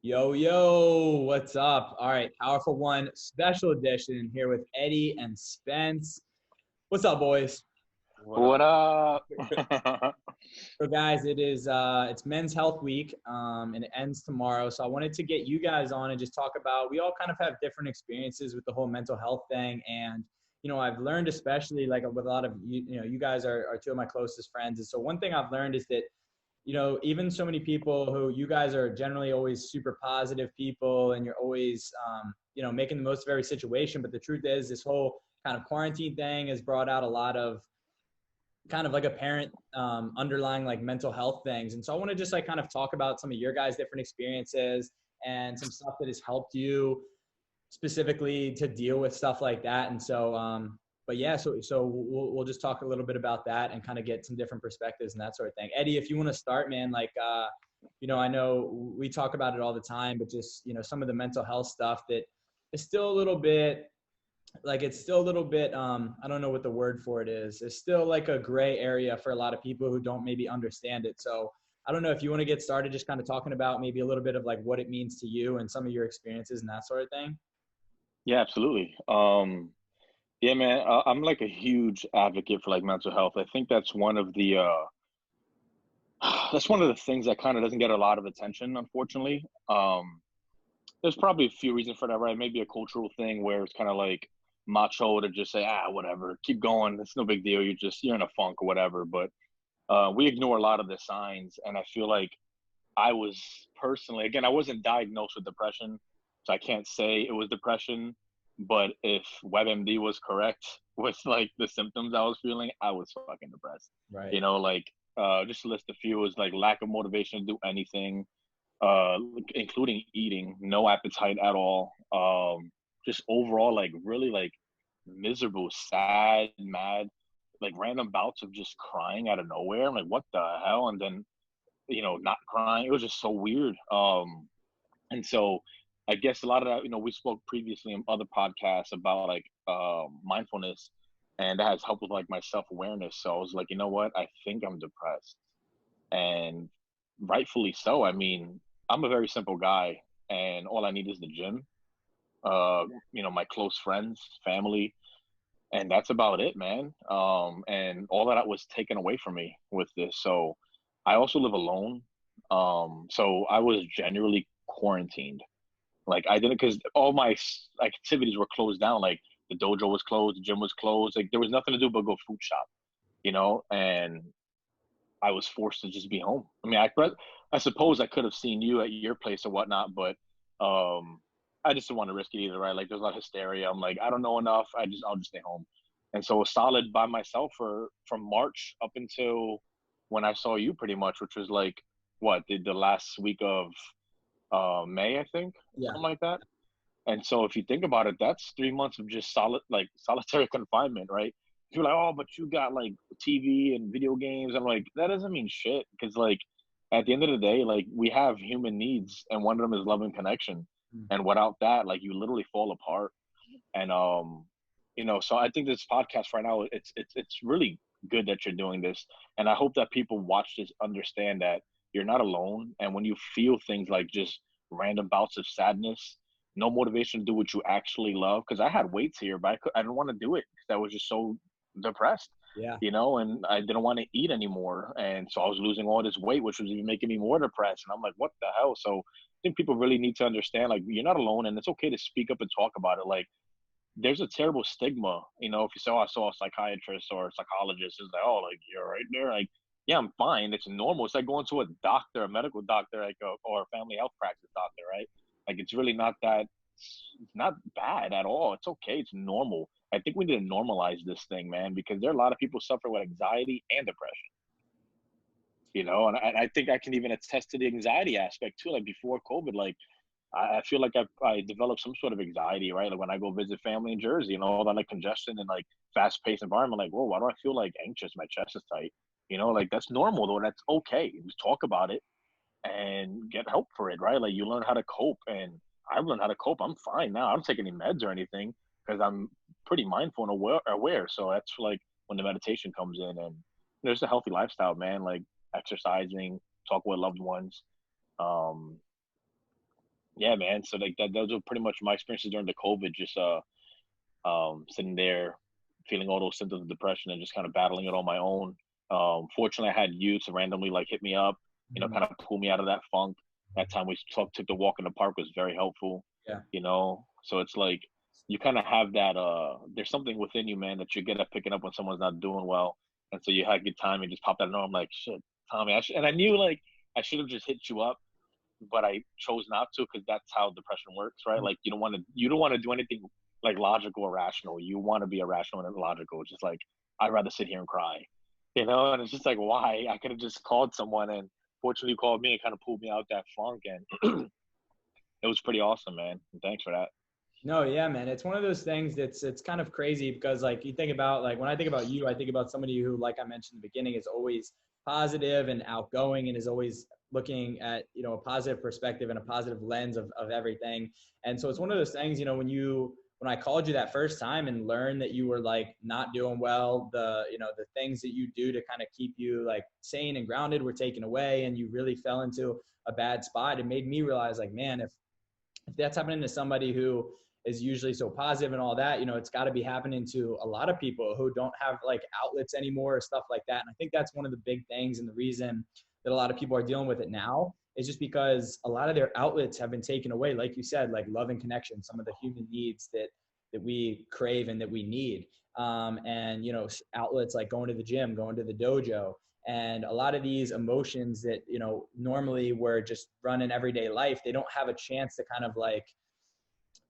Yo, yo, what's up? All right, Powerful One special edition here with Eddie and Spence. What's up, boys? What up? So, guys, it's Men's Health Week, and it ends tomorrow. So, I wanted to get you guys on and just talk about. We all kind of have different experiences with the whole mental health thing, and I've learned, especially like with a lot of you guys are two of my closest friends, and so one thing I've learned is that even so many people who you guys are generally always super positive people and you're always, making the most of every situation. But the truth is this whole kind of quarantine thing has brought out a lot of kind of like apparent underlying like mental health things. And so I want to just like kind of talk about some of your guys' different experiences and some stuff that has helped you specifically to deal with stuff like that. And so, but yeah, so we'll just talk a little bit about that and kind of get some different perspectives and that sort of thing. Eddie, if you want to start, man, like, I know we talk about it all the time, but just, some of the mental health stuff that is still a little bit, I don't know what the word for it is. It's still like a gray area for a lot of people who don't maybe understand it. So I don't know if you want to get started just kind of talking about maybe a little bit of like what it means to you and some of your experiences and that sort of thing. Yeah, absolutely. Yeah, man, I'm like a huge advocate for like mental health. I think that's one of the that's one of the things that kind of doesn't get a lot of attention, unfortunately. There's probably a few reasons for that, right? Maybe a cultural thing where it's kind of like macho to just say, whatever, keep going. It's no big deal. You're in a funk or whatever. But we ignore a lot of the signs, and I feel like I was personally, again, I wasn't diagnosed with depression, so I can't say it was depression. But if WebMD was correct with like the symptoms I was feeling, I was fucking depressed. Right. Just to list a few, was like lack of motivation to do anything, including eating, no appetite at all. Just overall, like really like miserable, sad, mad, like random bouts of just crying out of nowhere. I'm like, what the hell? And then not crying. It was just so weird. And so I guess a lot of that, we spoke previously in other podcasts about like mindfulness, and that has helped with like my self-awareness. So I was like, you know what? I think I'm depressed, and rightfully so. I mean, I'm a very simple guy, and all I need is the gym, my close friends, family, and that's about it, man. And all of that was taken away from me with this. So I also live alone. So I was generally quarantined. Like I didn't, because all my activities were closed down. Like the dojo was closed, the gym was closed. Like there was nothing to do but go food shop, and I was forced to just be home. I mean, I suppose I could have seen you at your place or whatnot, but I just didn't want to risk it either, right? Like there's a lot of hysteria. I'm like, I don't know enough. I'll just stay home. And so solid by myself from March up until when I saw you pretty much, which was like the last week of May, I think, Yeah. something like that. And so if you think about it, that's 3 months of just solitary confinement, right? You're like, oh, but you got like TV and video games. I'm like, that doesn't mean shit, because like at the end of the day, like we have human needs, and one of them is love and connection. And without that, like you literally fall apart. And so I think this podcast right now, it's really good that you're doing this, and I hope that people watch this understand that you're not alone. And when you feel things like just random bouts of sadness, no motivation to do what you actually love, because I had weights here, but I didn't want to do it because I was just so depressed. Yeah. And I didn't want to eat anymore, and so I was losing all this weight, which was even making me more depressed. And I'm like, what the hell? So I think people really need to understand, like, you're not alone, and it's okay to speak up and talk about it. Like, there's a terrible stigma, if you say, oh, I saw a psychiatrist or a psychologist, it's like, oh, like, you're right there. Like, yeah, I'm fine. It's normal. It's like going to a doctor, a medical doctor, like, or a family health practice doctor, right? Like, it's really not that, it's not bad at all. It's okay. It's normal. I think we need to normalize this thing, man, because there are a lot of people suffering with anxiety and depression, and I think I can even attest to the anxiety aspect too. Like before COVID, like, I feel like I developed some sort of anxiety, right? Like when I go visit family in Jersey and all that, like congestion and like fast paced environment, like, whoa, why do I feel like anxious? My chest is tight. Like that's normal though. That's okay. Just talk about it and get help for it, right? Like you learn how to cope, and I've learned how to cope. I'm fine now. I don't take any meds or anything because I'm pretty mindful and aware. So that's like when the meditation comes in, and there's a healthy lifestyle, man. Like exercising, talk with loved ones, Yeah, man. So like those were pretty much my experiences during the COVID. Just sitting there, feeling all those symptoms of depression and just kind of battling it on my own. Fortunately, I had youths randomly like hit me up, Mhm. kind of pull me out of that funk. That time we took the walk in the park was very helpful, Yeah. So it's like you kind of have that. There's something within you, man, that you get at picking up when someone's not doing well, and so you had good time and just pop that. No, I'm like, shit, Tommy, and I knew like I should have just hit you up, but I chose not to because that's how depression works, right? Mhm. Like you don't want to do anything like logical or rational. You want to be irrational and illogical. Just like I'd rather sit here and cry, And it's just like why? I could have just called someone, and fortunately you called me and kind of pulled me out that funk, and it was pretty awesome, man. And thanks for that. No, yeah, man. It's one of those things that's it's kind of crazy because like you think about like when I think about you, I think about somebody who, like I mentioned in the beginning, is always positive and outgoing and is always looking at, a positive perspective and a positive lens of everything. And so it's one of those things, when I called you that first time and learned that you were like not doing well, the things that you do to kind of keep you like sane and grounded were taken away and you really fell into a bad spot. It made me realize like, man, if that's happening to somebody who is usually so positive and all that, it's got to be happening to a lot of people who don't have like outlets anymore or stuff like that. And I think that's one of the big things. And the reason that a lot of people are dealing with it now is just because a lot of their outlets have been taken away. Like you said, like love and connection, some of the human needs that we crave and that we need. And, outlets like going to the gym, going to the dojo, and a lot of these emotions that, normally we're just running everyday life, they don't have a chance to kind of like,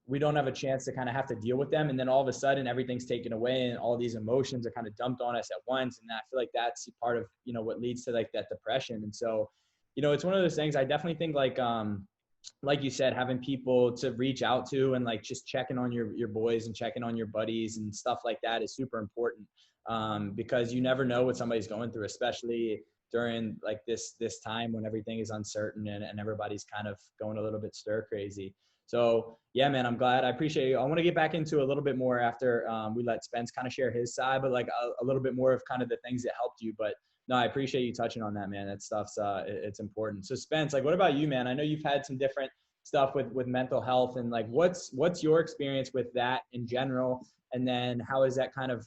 we don't have a chance to kind of have to deal with them. And then all of a sudden everything's taken away and all these emotions are kind of dumped on us at once. And I feel like that's part of, what leads to like that depression. And so, it's one of those things I definitely think like you said, having people to reach out to and like just checking on your boys and checking on your buddies and stuff like that is super important, because you never know what somebody's going through, especially during like this time when everything is uncertain and everybody's kind of going a little bit stir crazy. So yeah, man, I'm glad. I appreciate you. I want to get back into a little bit more after we let Spence kind of share his side, but like a little bit more of kind of the things that helped you. But no, I appreciate you touching on that, man. That stuff's it's important. So Spence, like, what about you, man? I know you've had some different stuff with mental health, and like, what's your experience with that in general, and then how is that kind of,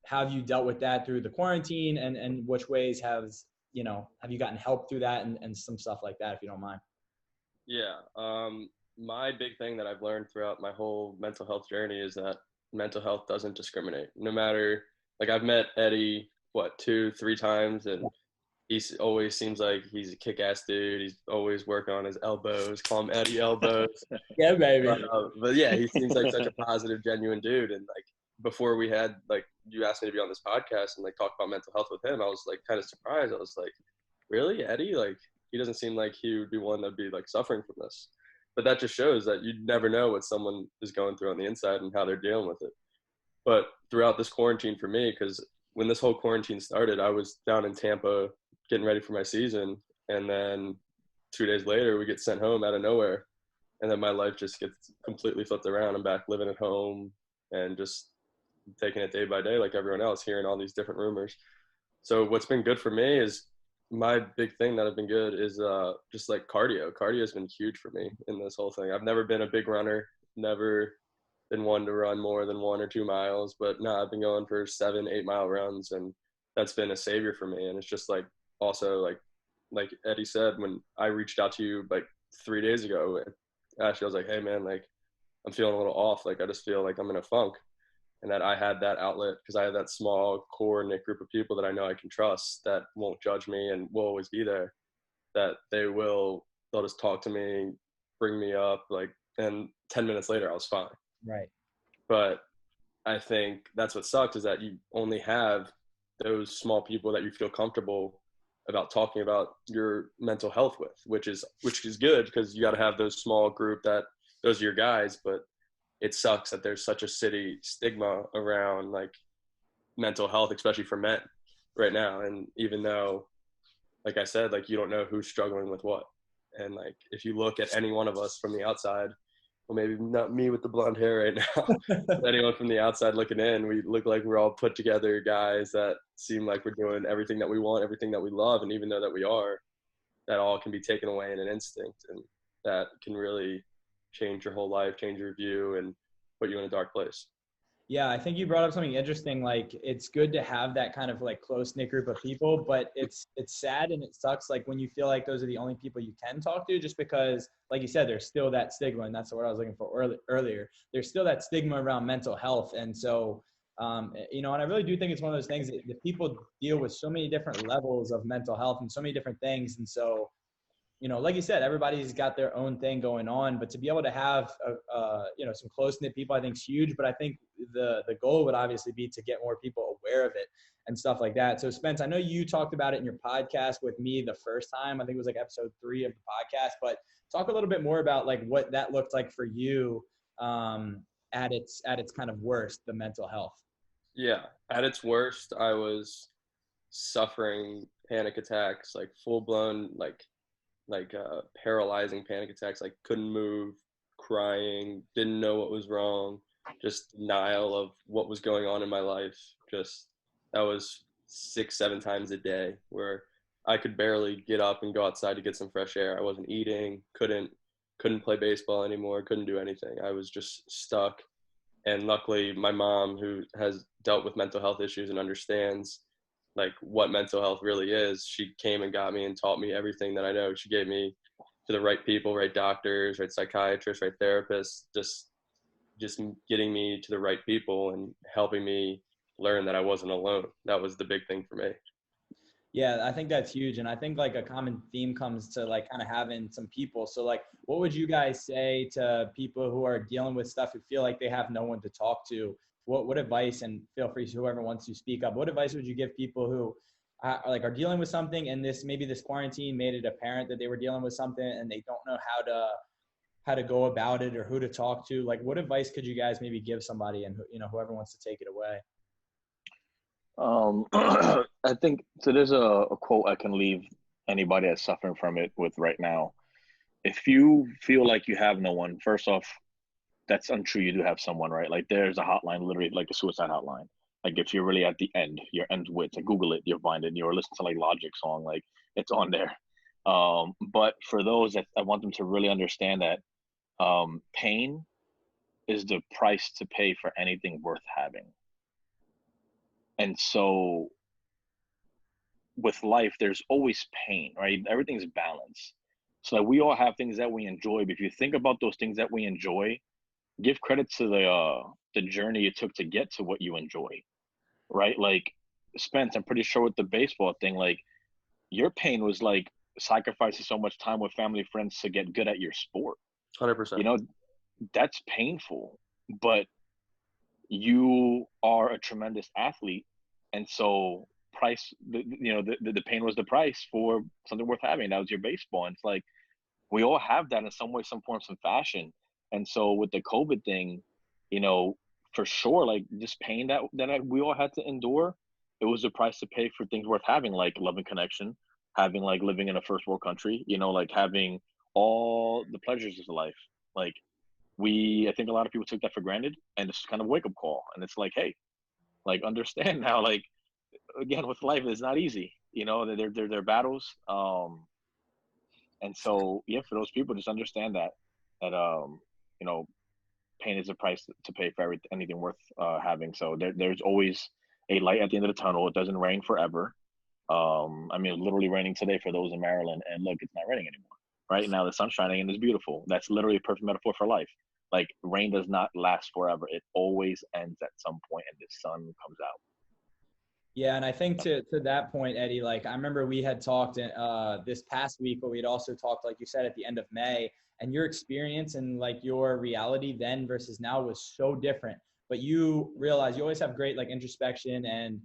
how have you dealt with that through the quarantine, and which ways have you gotten help through that and some stuff like that, if you don't mind? Yeah. My big thing that I've learned throughout my whole mental health journey is that mental health doesn't discriminate. No matter, like, I've met Eddie, what, 2, 3 times, and always seems like he's a kick-ass dude. He's always working on his elbows. Call him Eddie Elbows. Yeah, baby. But yeah, he seems like such a positive, genuine dude. And like before we had like you asked me to be on this podcast and like talk about mental health with him, I was like kind of surprised. I was like, really, Eddie? Like he doesn't seem like he would be one that'd be like suffering from this. But that just shows that you never know what someone is going through on the inside and how they're dealing with it. But throughout this quarantine for me, because when this whole quarantine started, I was down in Tampa getting ready for my season, and then 2 days later we get sent home out of nowhere, and then my life just gets completely flipped around. I'm back living at home and just taking it day by day like everyone else, hearing all these different rumors. So what's been good for me is my big thing that have been good is just like cardio. Cardio has been huge for me in this whole thing. I've never been a big runner, never been one to run more than 1 or 2 miles, but no, I've been going for 7, 8 mile runs, and that's been a savior for me. And it's just like also like Eddie said, when I reached out to you like 3 days ago, actually I was like, hey man, like I'm feeling a little off. Like I just feel like I'm in a funk, and that I had that outlet because I have that small core knit group of people that I know I can trust that won't judge me and will always be there. That they'll just talk to me, bring me up, like, and 10 minutes later I was fine. Right. But I think that's what sucks is that you only have those small people that you feel comfortable about talking about your mental health with, which is good because you got to have those small group that those are your guys. But it sucks that there's such a city stigma around like mental health, especially for men right now. And even though, like I said, like you don't know who's struggling with what. And like if you look at any one of us from the outside, well, maybe not me with the blonde hair right now, but anyone from the outside looking in, we look like we're all put together guys that seem like we're doing everything that we want, everything that we love. And even though that we are, that all can be taken away in an instant, and that can really change your whole life, change your view, and put you in a dark place. Yeah, I think you brought up something interesting. Like, it's good to have that kind of like close knit group of people, but it's sad and it sucks like when you feel like those are the only people you can talk to, just because, like you said, there's still that stigma, and that's what I was looking for earlier. There's still that stigma around mental health, and so and I really do think it's one of those things that people deal with so many different levels of mental health and so many different things, and so like you said, everybody's got their own thing going on, but to be able to have, some close-knit people, I think is huge. But I think the goal would obviously be to get more people aware of it and stuff like that. So Spence, I know you talked about it in your podcast with me the first time. I think it was like episode 3 of the podcast, but talk a little bit more about like what that looked like for you at its kind of worst, the mental health. Yeah. At its worst, I was suffering panic attacks, like full-blown, like paralyzing panic attacks, like couldn't move, crying, didn't know what was wrong, just denial of what was going on in my life. Just, that was 6-7 times a day where I could barely get up and go outside to get some fresh air. I wasn't eating, couldn't play baseball anymore, couldn't do anything. I was just stuck. And luckily my mom, who has dealt with mental health issues and understands like what mental health really is, she came and got me and taught me everything that I know. She gave me to the right people, right doctors, right psychiatrists, right therapists, just getting me to the right people and helping me learn that I wasn't alone. That was the big thing for me. Yeah, I think that's huge. And I think like a common theme comes to like kind of having some people. So like, what would you guys say to people who are dealing with stuff, who feel like they have no one to talk to? What advice, and feel free, whoever wants to speak up, what advice would you give people who are dealing with something, and maybe this quarantine made it apparent that they were dealing with something and they don't know how to go about it or who to talk to? Like, what advice could you guys maybe give somebody, and whoever wants to take it away? I think so. There's a quote I can leave anybody that's suffering from it with right now. If you feel like you have no one, first off, that's untrue. You do have someone, right? Like, there's a hotline, literally like a suicide hotline. Like, if you're really at the end, your end wits, like Google it, you'll find it. You're listening to like Logic song, like it's on there. But for those that, I want them to really understand that pain is the price to pay for anything worth having. And so with life, there's always pain, right? Everything's balanced. So like, we all have things that we enjoy, but if you think about those things that we enjoy, give credit to the journey it took to get to what you enjoy, right? Like, Spence, I'm pretty sure with the baseball thing, like, your pain was like sacrificing so much time with family, friends to get good at your sport. 100%. That's painful, but you are a tremendous athlete, and so the pain was the price for something worth having. That was your baseball, and it's like we all have that in some way, some form, some fashion. And so with the COVID thing, for sure, like, just pain that we all had to endure, it was the price to pay for things worth having, like love and connection, having like living in a first world country, like having all the pleasures of life. Like, I think a lot of people took that for granted, and it's kind of a wake up call. And it's like, hey, like, understand now, like, again, with life, it's not easy, they're battles. And so, yeah, for those people, just understand that pain is a price to pay for anything worth having. So there's always a light at the end of the tunnel. It doesn't rain forever. Literally raining today for those in Maryland, and look, it's not raining anymore. Right now, the sun's shining and it's beautiful. That's literally a perfect metaphor for life. Like, rain does not last forever. It always ends at some point, and the sun comes out. Yeah, and I think to that point, Eddie, like, I remember we had talked this past week, but we had also talked, like you said, at the end of May, and your experience and like your reality then versus now was so different. But you realize you always have great like introspection and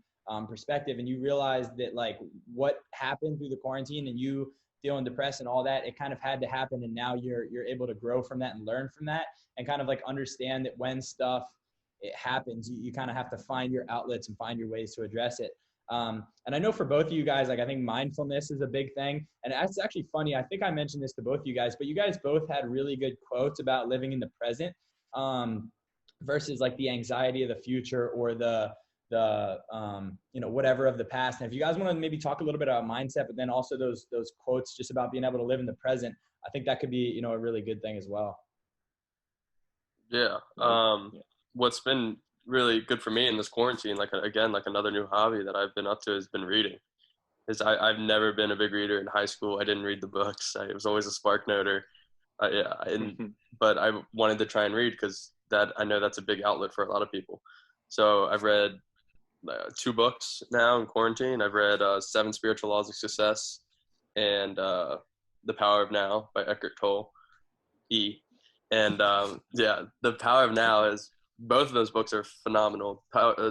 perspective, and you realize that like what happened through the quarantine and you feeling depressed and all that, it kind of had to happen, and now you're able to grow from that and learn from that, and kind of like understand that when stuff it happens, you kind of have to find your outlets and find your ways to address it. And I know for both of you guys, like, I think mindfulness is a big thing. And it's actually funny, I think I mentioned this to both of you guys, but you guys both had really good quotes about living in the present versus like the anxiety of the future or the the, whatever of the past. And if you guys want to maybe talk a little bit about mindset, but then also those quotes just about being able to live in the present, I think that could be, a really good thing as well. Yeah. What's been really good for me in this quarantine, like another new hobby that I've been up to has been reading. I've never been a big reader in high school. I didn't read the books. I was always a spark noter. But I wanted to try and read because I know that's a big outlet for a lot of people. So I've read 2 books now in quarantine. I've read 7 Spiritual Laws of Success and The Power of Now by Eckhart Tolle. And The Power of Now is, both of those books are phenomenal.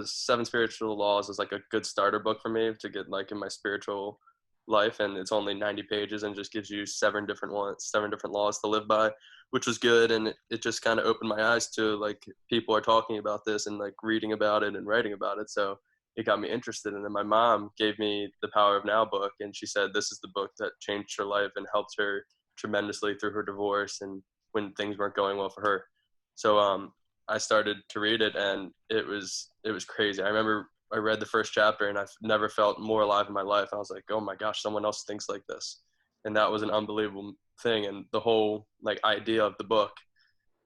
7 Spiritual Laws is like a good starter book for me to get like in my spiritual life, and it's only 90 pages and just gives you 7 different laws to live by, which was good. And it just kind of opened my eyes to like people are talking about this and like reading about it and writing about it. So it got me interested. And then my mom gave me the Power of Now book, and she said this is the book that changed her life and helped her tremendously through her divorce and when things weren't going well for her. So I started to read it, and it was crazy. I remember I read the first chapter, and I've never felt more alive in my life. I was like, oh my gosh, someone else thinks like this. And that was an unbelievable thing. And the whole like idea of the book,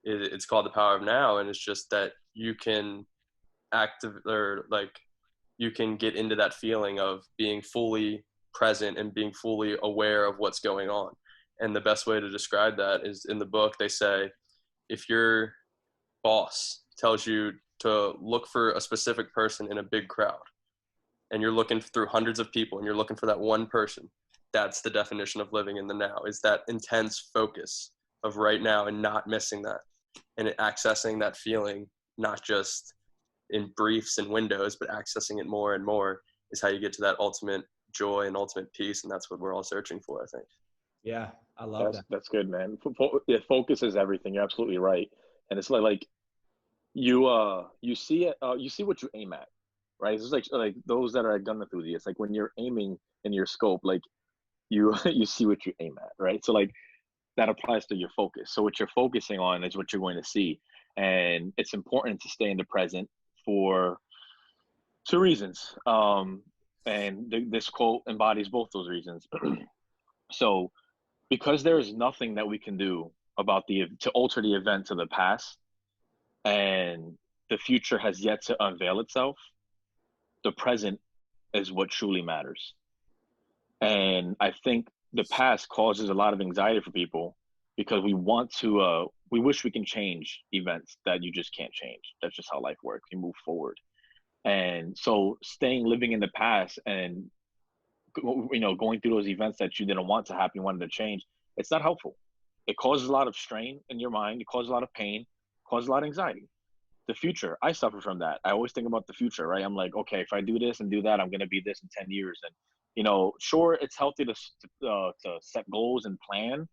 it's called The Power of Now. And it's just that you can you can get into that feeling of being fully present and being fully aware of what's going on. And the best way to describe that is in the book, they say, if your boss tells you to look for a specific person in a big crowd, and you're looking through hundreds of people and you're looking for that one person, that's the definition of living in the now, is that intense focus of right now and not missing that, and accessing that feeling, not just in briefs and windows, but accessing it more and more is how you get to that ultimate joy and ultimate peace. And that's what we're all searching for, I think. Yeah, I love that. That's good, man. Focus is everything. You're absolutely right. And it's like you see it, you see what you aim at, right? It's like those that are gun enthusiasts. It's like when you're aiming in your scope, like you see what you aim at, right? So like that applies to your focus. So what you're focusing on is what you're going to see. And it's important to stay in the present for 2 reasons. And this quote embodies both those reasons. So because there is nothing that we can do about to alter the events of the past, and the future has yet to unveil itself, the present is what truly matters. And I think the past causes a lot of anxiety for people because we wish we can change events that you just can't change. That's just how life works. You move forward. And so living in the past and, going through those events that you didn't want to happen, you wanted to change, it's not helpful. It causes a lot of strain in your mind. It causes a lot of pain, causes a lot of anxiety. The future, I suffer from that. I always think about the future, right? I'm like, okay, if I do this and do that, I'm going to be this in 10 years. And, sure, it's healthy to set goals and plan,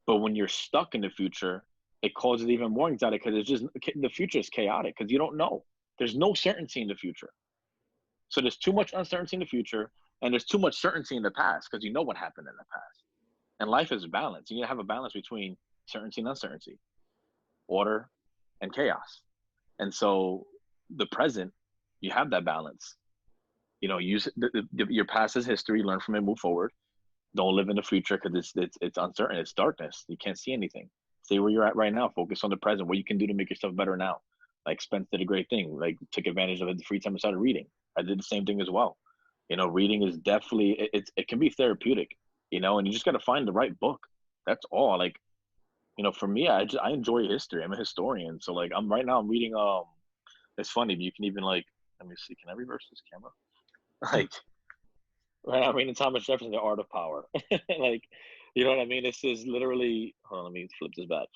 but when you're stuck in the future, it causes even more anxiety because the future is chaotic because you don't know. There's no certainty in the future. So there's too much uncertainty in the future, and there's too much certainty in the past because you know what happened in the past. And life is balance. You need to have a balance between certainty and uncertainty, order and chaos. And so the present, you have that balance. Use your past as history, learn from it, move forward. Don't live in the future because it's uncertain. It's darkness. You can't see anything. Stay where you're at right now. Focus on the present. What you can do to make yourself better now. Like Spence did a great thing. Like took advantage of the free time and started reading. I did the same thing as well. Reading is definitely it can be therapeutic. And you just got to find the right book. That's all. Like, for me, I enjoy history. I'm a historian. So like I'm reading. It's funny. You can even like, let me see. Can I reverse this camera? Like, right, I'm reading Thomas Jefferson, The Art of Power. Like, you know what I mean? This is literally. Hold on, let me flip this back.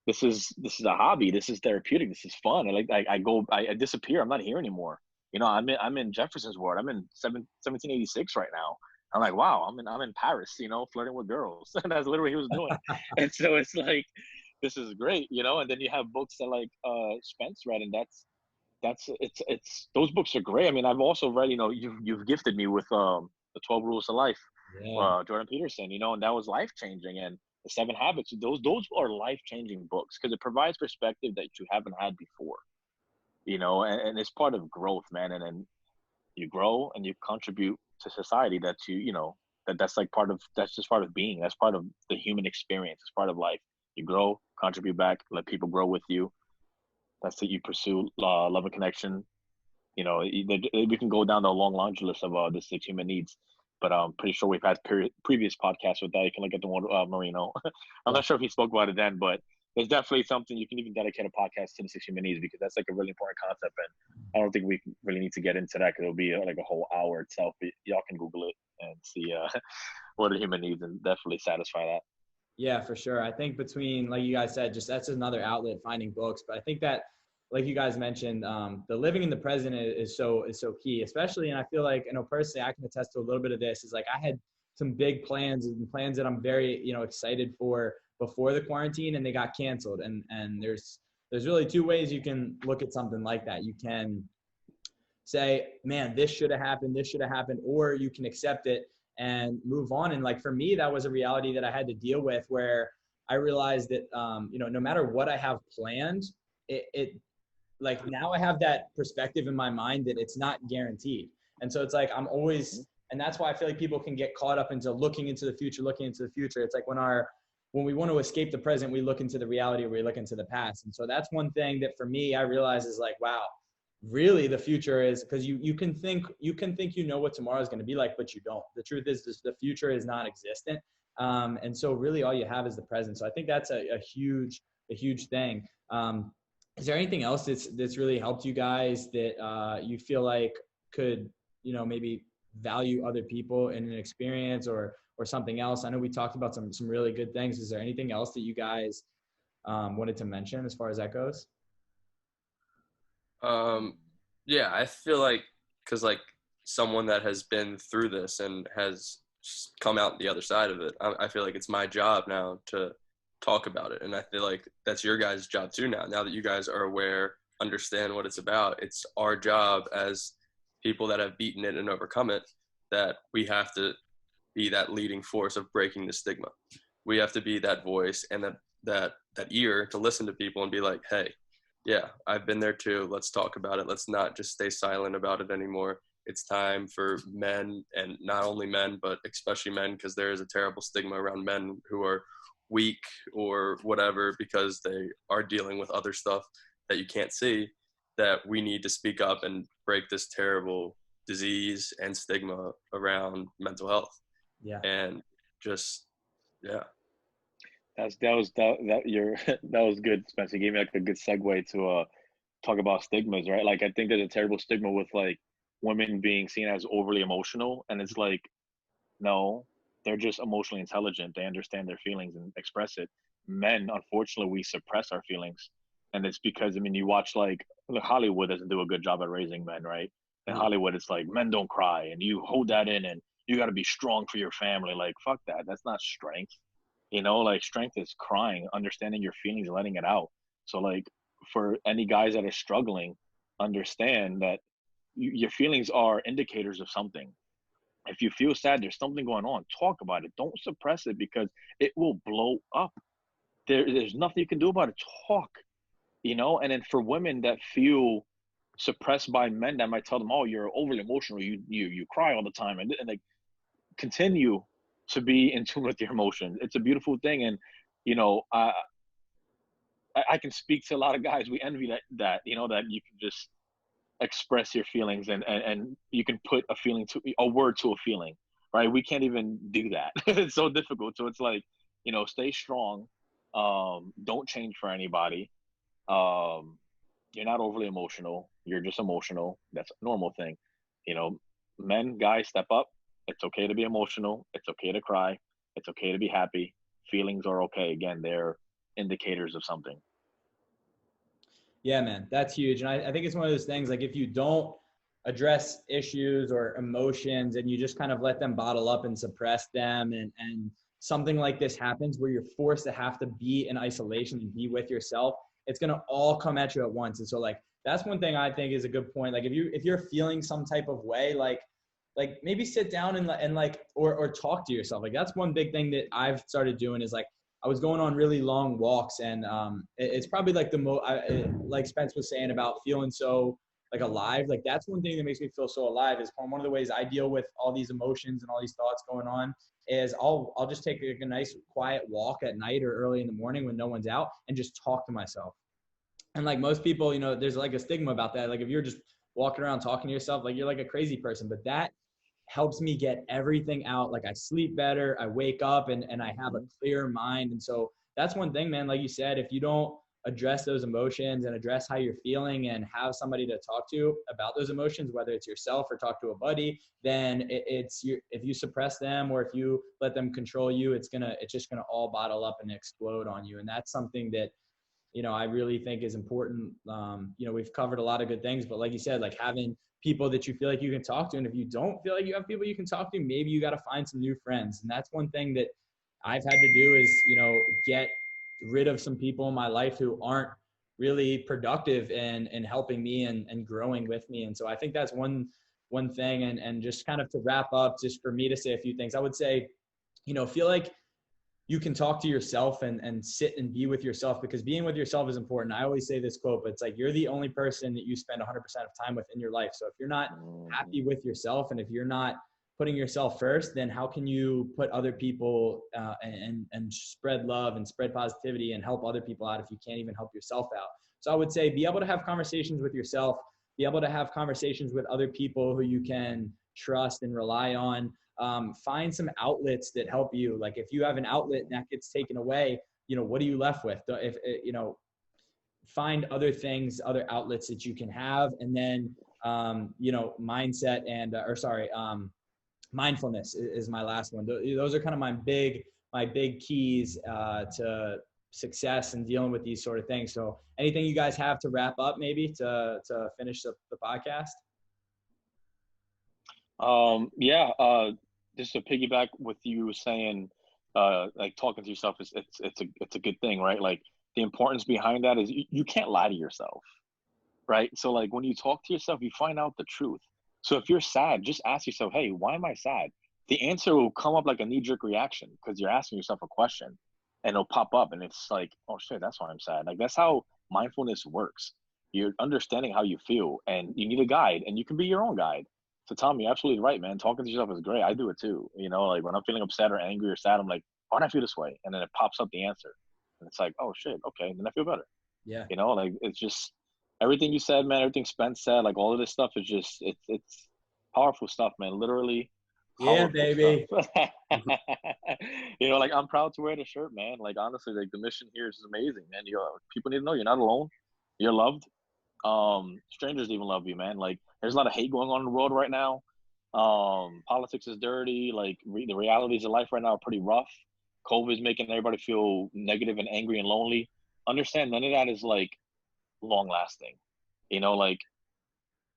This is a hobby. This is therapeutic. This is fun. I disappear. I'm not here anymore. I'm in Jefferson's world. I'm in 1786 right now. I'm like, wow, I'm in Paris, flirting with girls. And that's literally what he was doing. And so it's like, this is great, and then you have books that like Spence read, and it's those books are great. I mean, I've also read, you've gifted me with the 12 Rules of Life, Jordan Peterson, and that was life changing. And the 7 Habits, those are life changing books because it provides perspective that you haven't had before, and it's part of growth, man. And you grow and you contribute to society. That's just part of being. That's part of the human experience. It's part of life. You grow, contribute back, let people grow with you. That's it. You pursue love and connection. We can go down the long laundry list of the 6 human needs, but I'm pretty sure we've had previous podcasts with that. You can look at the one Marino. I'm not sure if he spoke about it then, but there's definitely something you can even dedicate a podcast to the 6 human needs, because that's like a really important concept, and I don't think we really need to get into that because it'll be like a whole hour itself. But y'all can Google it and see what are human needs and definitely satisfy that. Yeah, for sure. I think between, like you guys said, just that's another outlet, finding books. But I think that, like you guys mentioned, the living in the present is so key, especially. And I feel like, personally, I can attest to a little bit of this. Is like I had some big plans that I'm very, excited for before the quarantine, and they got canceled. And there's really two ways you can look at something like that. You can say, man, this should have happened, or you can accept it and move on. And like, for me, that was a reality that I had to deal with, where I realized that, no matter what I have planned, it like, now I have that perspective in my mind that it's not guaranteed. And so it's like, I'm always, and that's why I feel like people can get caught up into looking into the future. It's like when we want to escape the present, we look into the reality, or we look into the past. And so that's one thing that for me, I realize is like, wow, really the future is, because you can think what tomorrow is going to be like, but you don't. The truth is the future is non-existent. And so really all you have is the present. So I think that's a huge thing. Is there anything else that's really helped you guys that you feel like could, maybe value other people in an experience or something else? I know we talked about some really good things. Is there anything else that you guys wanted to mention as far as that goes? Yeah, I feel like, because like someone that has been through this and has come out the other side of it, I feel like it's my job now to talk about it. And I feel like that's your guys' job too now that you guys are aware, understand what it's about. It's our job as people that have beaten it and overcome it, that we have to be that leading force of breaking the stigma. We have to be that voice and that ear to listen to people and be like, hey, yeah, I've been there too. Let's talk about it. Let's not just stay silent about it anymore. It's time for men, and not only men, but especially men, because there is a terrible stigma around men who are weak or whatever because they are dealing with other stuff that you can't see, that we need to speak up and break this terrible disease and stigma around mental health. Yeah. And just, yeah. That was good, Spencer. You gave me like a good segue to talk about stigmas, right? Like, I think there's a terrible stigma with like women being seen as overly emotional, and it's like, no, they're just emotionally intelligent. They understand their feelings and express it. Men, unfortunately, we suppress our feelings, and it's because, I mean, you watch like Hollywood doesn't do a good job at raising men, right? In Hollywood, it's like men don't cry, and you hold that in, and you got to be strong for your family. Like, fuck that. That's not strength. Like, strength is crying, understanding your feelings and letting it out. So like, for any guys that are struggling, understand that your feelings are indicators of something. If you feel sad, there's something going on. Talk about it. Don't suppress it, because it will blow up. There's nothing you can do about it. Talk, And then for women that feel suppressed by men that might tell them, oh, you're overly emotional, you cry all the time, and like, continue to be in tune with your emotions. It's a beautiful thing. And I can speak to a lot of guys. We envy that that you can just express your feelings, and you can put a word to a feeling, right? We can't even do that. It's so difficult. So it's like, stay strong. Don't change for anybody. You're not overly emotional. You're just emotional. That's a normal thing. Men, guys, step up. It's okay to be emotional. It's okay to cry. It's okay to be happy. Feelings are okay. Again, they're indicators of something. Yeah, man, that's huge. And I think it's one of those things, like, if you don't address issues or emotions and you just kind of let them bottle up and suppress them, and something like this happens where you're forced to have to be in isolation and be with yourself, it's going to all come at you at once. And so like, that's one thing I think is a good point. Like, if you're feeling some type of way, like maybe sit down and like, or talk to yourself. Like, that's one big thing that I've started doing is like, I was going on really long walks, and it's probably like like Spence was saying about feeling so like alive. Like that's one thing that makes me feel so alive is one of the ways I deal with all these emotions and all these thoughts going on is I'll just take a nice quiet walk at night or early in the morning when no one's out and just talk to myself. And like most people, you know, there's like a stigma about that. Like if you're just walking around talking to yourself, like you're like a crazy person, but that helps me get everything out. Like I sleep better, I wake up and I have a clear mind. And so that's one thing, man, like you said, if you don't address those emotions and address how you're feeling and have somebody to talk to about those emotions, whether it's yourself or talk to a buddy, then if you suppress them or if you let them control you, it's just gonna all bottle up and explode on you. And that's something that, you know, I really think is important. You know, we've covered a lot of good things, but like you said, like having people that you feel like you can talk to. And if you don't feel like you have people you can talk to, maybe you got to find some new friends. And that's one thing that I've had to do is, you know, get rid of some people in my life who aren't really productive in helping me and growing with me. And so I think that's one thing. And just kind of to wrap up, just for me to say a few things, I would say, you know, feel like you can talk to yourself and sit and be with yourself, because being with yourself is important. I always say this quote, but it's like, you're the only person that you spend 100% of time with in your life. So if you're not happy with yourself and if you're not putting yourself first, then how can you put other people and spread love and spread positivity and help other people out if you can't even help yourself out? So I would say be able to have conversations with yourself, be able to have conversations with other people who you can trust and rely on. Find some outlets that help you. Like if you have an outlet and that gets taken away, you know, what are you left with? If you know, find other things, other outlets that you can have. And then, you know, mindset and, mindfulness is my last one. Those are kind of my big keys to success and dealing with these sort of things. So anything you guys have to wrap up, maybe to finish the podcast? Just to piggyback with you saying, like talking to yourself it's a good thing, right? Like the importance behind that is you can't lie to yourself, right? So like when you talk to yourself, you find out the truth. So if you're sad, just ask yourself, hey, why am I sad? The answer will come up like a knee-jerk reaction because you're asking yourself a question and it'll pop up and it's like, oh shit, that's why I'm sad. Like that's how mindfulness works. You're understanding how you feel and you need a guide, and you can be your own guide. So Tom, you're absolutely right, man. Talking to yourself is great. I do it too. You know, like when I'm feeling upset or angry or sad, I'm like, why do I feel this way? And then it pops up the answer. And it's like, oh shit, okay, then I feel better. Yeah. You know, like it's just everything you said, man, everything Spence said, like all of this stuff is just it's powerful stuff, man. Literally Yeah, baby. You know, like I'm proud to wear the shirt, man. Like honestly, like the mission here is amazing, man. People need to know you're not alone. You're loved. Strangers even love you, man. Like there's a lot of hate going on in the world right now. Politics is dirty. Like the realities of life right now are pretty rough. COVID is making everybody feel negative and angry and lonely. Understand none of that is like long lasting. You know, like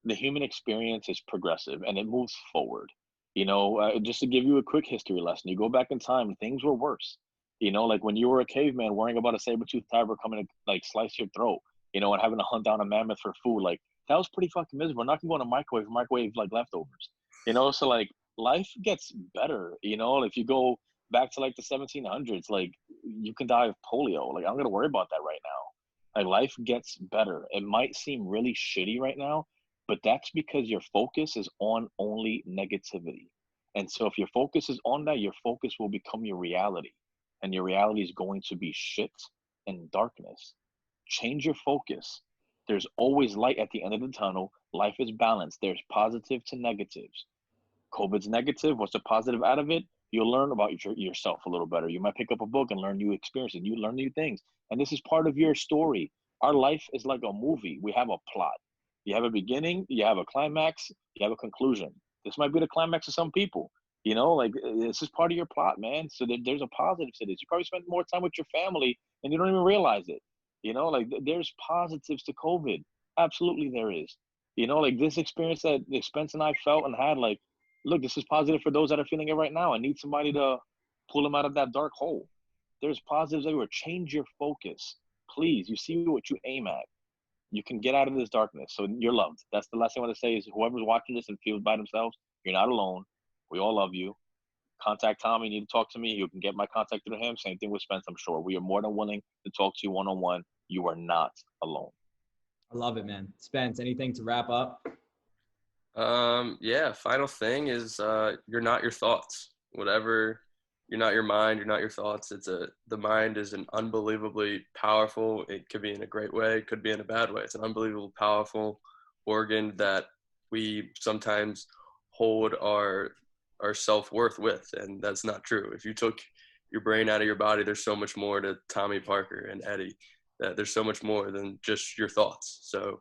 the human experience is progressive and it moves forward. You know, just to give you a quick history lesson, you go back in time, things were worse. You know, like when you were a caveman worrying about a saber-toothed tiger coming to like slice your throat, you know, and having to hunt down a mammoth for food, like that was pretty fucking miserable. Not gonna go in a microwave like leftovers. You know, so like life gets better. You know, if you go back to like the 1700s, like you can die of polio. Like I'm gonna worry about that right now. Like life gets better. It might seem really shitty right now, but that's because your focus is on only negativity. And so if your focus is on that, your focus will become your reality. And your reality is going to be shit and darkness. Change your focus. There's always light at the end of the tunnel. Life is balanced. There's positive to negatives. COVID's negative. What's the positive out of it? You'll learn about yourself a little better. You might pick up a book and learn new experiences. You learn new things. And this is part of your story. Our life is like a movie. We have a plot. You have a beginning, you have a climax, you have a conclusion. This might be the climax of some people. You know, like this is part of your plot, man. So there's a positive to this. You probably spend more time with your family and you don't even realize it. You know, like there's positives to COVID. Absolutely there is. You know, like this experience that Spence and I felt and had, like, look, this is positive for those that are feeling it right now. I need somebody to pull them out of that dark hole. There's positives everywhere. Change your focus. Please, you see what you aim at. You can get out of this darkness. So you're loved. That's the last thing I want to say is whoever's watching this and feels by themselves, you're not alone. We all love you. Contact Tommy. You need to talk to me. You can get my contact through him. Same thing with Spence, I'm sure. We are more than willing to talk to you one-on-one. You are not alone. I love it, man. Spence, anything to wrap up? Yeah, final thing is you're not your thoughts. Whatever, you're not your mind, you're not your thoughts. The mind is an unbelievably powerful, it could be in a great way, it could be in a bad way. It's an unbelievable powerful organ that we sometimes hold our self-worth with, and that's not true. If you took your brain out of your body, there's so much more to Tommy Parker and Eddie, that there's so much more than just your thoughts. So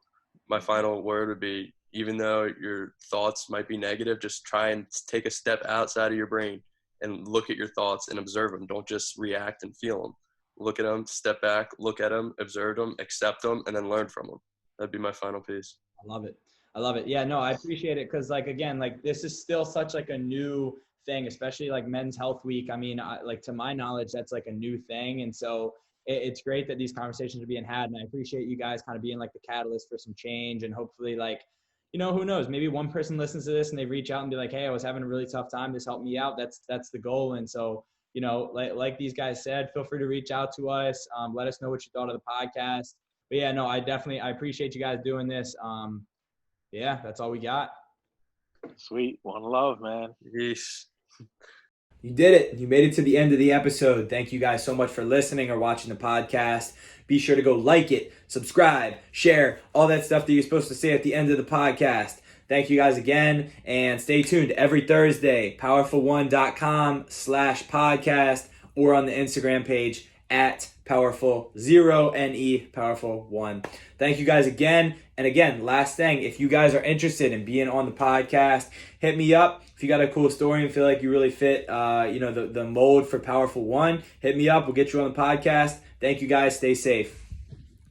my final word would be, even though your thoughts might be negative, just try and take a step outside of your brain and look at your thoughts and observe them. Don't just react and feel them. Look at them, step back, look at them, observe them, accept them, and then learn from them. That'd be my final piece. I love it. I love it. Yeah, no, I appreciate it. Cause like, again, like this is still such like a new thing, especially like Men's Health Week. I mean, like to my knowledge, that's like a new thing. And so it's great that these conversations are being had. And I appreciate you guys kind of being like the catalyst for some change, and hopefully like, you know, who knows, maybe one person listens to this and they reach out and be like, hey, I was having a really tough time. This helped me out. That's the goal. And so, you know, like these guys said, feel free to reach out to us. Let us know what you thought of the podcast. But yeah, no, I appreciate you guys doing this. Yeah, that's all we got. Sweet. One love, man. Peace. You did it. You made it to the end of the episode. Thank you guys so much for listening or watching the podcast. Be sure to go like it, subscribe, share, all that stuff that you're supposed to say at the end of the podcast. Thank you guys again, and stay tuned every Thursday, powerful1.com/podcast, or on the Instagram page at powerful0ne powerful1. Thank you guys again. And again, last thing, if you guys are interested in being on the podcast, hit me up. If you got a cool story and feel like you really fit the mold for Powerful One, hit me up. We'll get you on the podcast. Thank you guys. Stay safe.